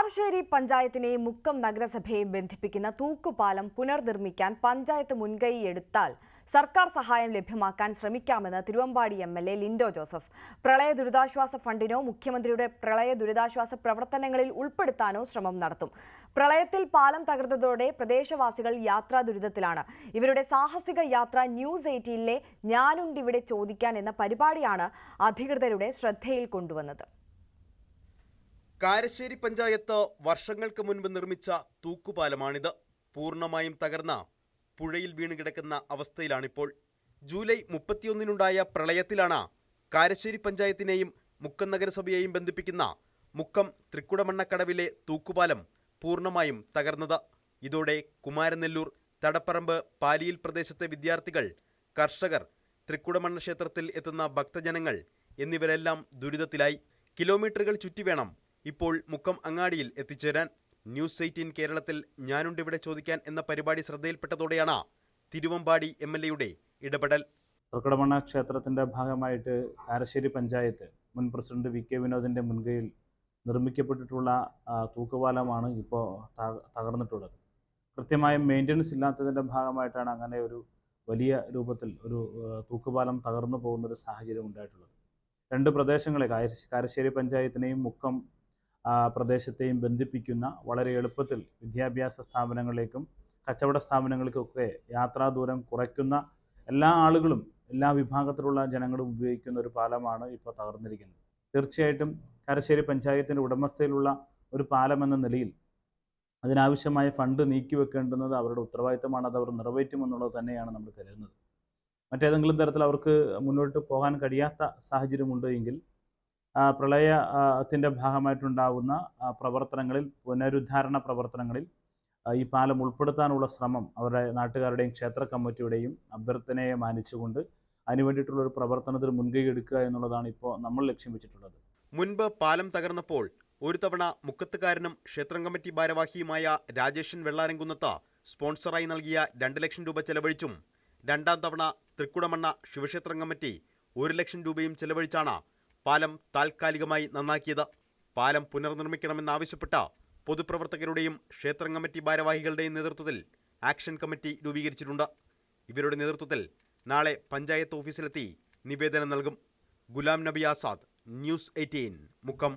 കാരശ്ശേരി പഞ്ചായത്തിനെയും മുക്കം നഗരസഭയെയും ബന്ധിപ്പിക്കുന്ന തൂക്കുപാലം പുനർനിർമ്മിക്കാൻ പഞ്ചായത്ത് മുൻകൈയെടുത്താൽ സർക്കാർ സഹായം ലഭ്യമാക്കാൻ ശ്രമിക്കാമെന്ന് തിരുവമ്പാടി എം.എൽ.എ. ലിൻഡോ ജോസഫ്. പ്രളയ ദുരിതാശ്വാസ ഫണ്ടിനോ മുഖ്യമന്ത്രിയുടെ പ്രളയ ദുരിതാശ്വാസ പ്രവർത്തനങ്ങളിൽ ഉൾപ്പെടുത്താനോ ശ്രമം നടത്തും. പ്രളയത്തിൽ പാലം തകർന്നതോടെ പ്രദേശവാസികൾ യാത്രാ ദുരിതത്തിലാണ്. ഇവരുടെ സാഹസിക യാത്ര ന്യൂസ് 18-ലെ ഞാനുണ്ടിവിടെ ചോദിക്കാൻ എന്ന പരിപാടിയാണ് അധികൃതരുടെ ശ്രദ്ധയിൽ കൊണ്ടുവന്നത്. കാരശ്ശേരി പഞ്ചായത്ത് വർഷങ്ങൾക്ക് മുൻപ് നിർമ്മിച്ച തൂക്കുപാലമാണിത്. പൂർണ്ണമായും തകർന്ന പുഴയിൽ വീണ് കിടക്കുന്ന അവസ്ഥയിലാണിപ്പോൾ. ജൂലൈ 31-നുണ്ടായ പ്രളയത്തിലാണ് കാരശ്ശേരി പഞ്ചായത്തിനെയും മുക്കം നഗരസഭയെയും ബന്ധിപ്പിക്കുന്ന മുക്കം തൃക്കുടമണ്ണക്കടവിലെ തൂക്കുപാലം പൂർണ്ണമായും തകർന്നത്. ഇതോടെ കുമാരനെല്ലൂർ, തടപ്പറമ്പ്, പാലിയിൽ പ്രദേശത്തെ വിദ്യാർത്ഥികൾ, കർഷകർ, തൃക്കുടമണ്ണ ക്ഷേത്രത്തിൽ എത്തുന്ന ഭക്തജനങ്ങൾ എന്നിവരെല്ലാം ദുരിതത്തിലായി. കിലോമീറ്ററുകൾ ചുറ്റി വേണം ഇപ്പോൾ മുക്കം അങ്ങാടിയിൽ എത്തിച്ചേരാൻ. ന്യൂസ് 18 കേരളത്തിൽ ഞാനുണ്ടിവിടെ ചോദിക്കാൻ എന്ന പരിപാടി ശ്രദ്ധയിൽപ്പെട്ടതോടെയാണ് തിരുവമ്പാടി എം.എൽ.എയുടെ ഇടപെടൽ. തൃക്കുടമണ്ണ ക്ഷേത്രത്തിൻ്റെ ഭാഗമായിട്ട് കാരശ്ശേരി പഞ്ചായത്ത് മുൻ പ്രസിഡന്റ് വി.കെ. വിനോദിൻ്റെ മുൻകൈയിൽ നിർമ്മിക്കപ്പെട്ടിട്ടുള്ള തൂക്കുപാലമാണ് ഇപ്പോൾ തകർന്നിട്ടുള്ളത്. കൃത്യമായും മെയിൻ്റനൻസ് ഇല്ലാത്തതിൻ്റെ ഭാഗമായിട്ടാണ് അങ്ങനെ ഒരു വലിയ രൂപത്തിൽ ഒരു തൂക്കുപാലം തകർന്നു പോകുന്നൊരു സാഹചര്യം ഉണ്ടായിട്ടുള്ളത്. രണ്ട് പ്രദേശങ്ങളെ കാരശ്ശേരി പഞ്ചായത്തിനെയും മുക്കം പ്രദേശത്തെയും ബന്ധിപ്പിക്കുന്ന വളരെ എളുപ്പത്തിൽ വിദ്യാഭ്യാസ സ്ഥാപനങ്ങളിലേക്കും കച്ചവട സ്ഥാപനങ്ങൾക്കൊക്കെ യാത്രാ ദൂരം കുറയ്ക്കുന്ന എല്ലാ ആളുകളും, എല്ലാ വിഭാഗത്തിലുള്ള ജനങ്ങളും ഉപയോഗിക്കുന്ന ഒരു പാലമാണ് ഇപ്പോൾ തകർന്നിരിക്കുന്നത്. തീർച്ചയായിട്ടും കാരശ്ശേരി പഞ്ചായത്തിൻ്റെ ഉടമസ്ഥയിലുള്ള ഒരു പാലം എന്ന നിലയിൽ അതിനാവശ്യമായ ഫണ്ട് നീക്കിവെക്കേണ്ടുന്നത് അവരുടെ ഉത്തരവാദിത്തമാണ്. അത് അവർ നിറവേറ്റുമെന്നുള്ളത് തന്നെയാണ് നമ്മൾ കരുതുന്നത്. മറ്റേതെങ്കിലും തരത്തിൽ അവർക്ക് മുന്നോട്ട് പോകാൻ കഴിയാത്ത സാഹചര്യമുണ്ട് എങ്കിൽ പ്രളയത്തിൻ്റെ ഭാഗമായിട്ടുണ്ടാകുന്ന പ്രവർത്തനങ്ങളിൽ, പുനരുദ്ധാരണ പ്രവർത്തനങ്ങളിൽ ഈ പാലം ഉൾപ്പെടുത്താനുള്ള ശ്രമം അവരുടെ നാട്ടുകാരുടെയും ക്ഷേത്ര കമ്മിറ്റിയുടെയും അഭ്യർത്ഥനയെ മാനിച്ചുകൊണ്ട് അതിനുവേണ്ടിയിട്ടുള്ളൊരു പ്രവർത്തനത്തിൽ മുൻകൈ എടുക്കുക എന്നുള്ളതാണ് ഇപ്പോൾ നമ്മൾ ലക്ഷ്യം വെച്ചിട്ടുള്ളത്. മുൻപ് പാലം തകർന്നപ്പോൾ ഒരു തവണ മുക്കത്തുകാരനും ക്ഷേത്രം കമ്മിറ്റി ഭാരവാഹിയുമായ രാജേഷൻ വെള്ളാരംകുന്നത്ത് സ്പോൺസറായി നൽകിയ 2 ലക്ഷം രൂപ ചെലവഴിച്ചും രണ്ടാം തവണ തൃക്കുടമണ്ണ ശിവക്ഷേത്രം കമ്മിറ്റി 1 ലക്ഷം രൂപയും ചെലവഴിച്ചാണ് പാലം താൽക്കാലികമായി നന്നാക്കിയത്. പാലം പുനർനിർമ്മിക്കണമെന്നാവശ്യപ്പെട്ട പൊതുപ്രവർത്തകരുടെയും ക്ഷേത്രം കമ്മിറ്റി ഭാരവാഹികളുടെയും നേതൃത്വത്തിൽ ആക്ഷൻ കമ്മിറ്റി രൂപീകരിച്ചിട്ടുണ്ട്. ഇവരുടെ നേതൃത്വത്തിൽ നാളെ പഞ്ചായത്ത് ഓഫീസിലെത്തി നിവേദനം നൽകും. ഗുലാം നബി ആസാദ്, ന്യൂസ് 18, മുക്കം.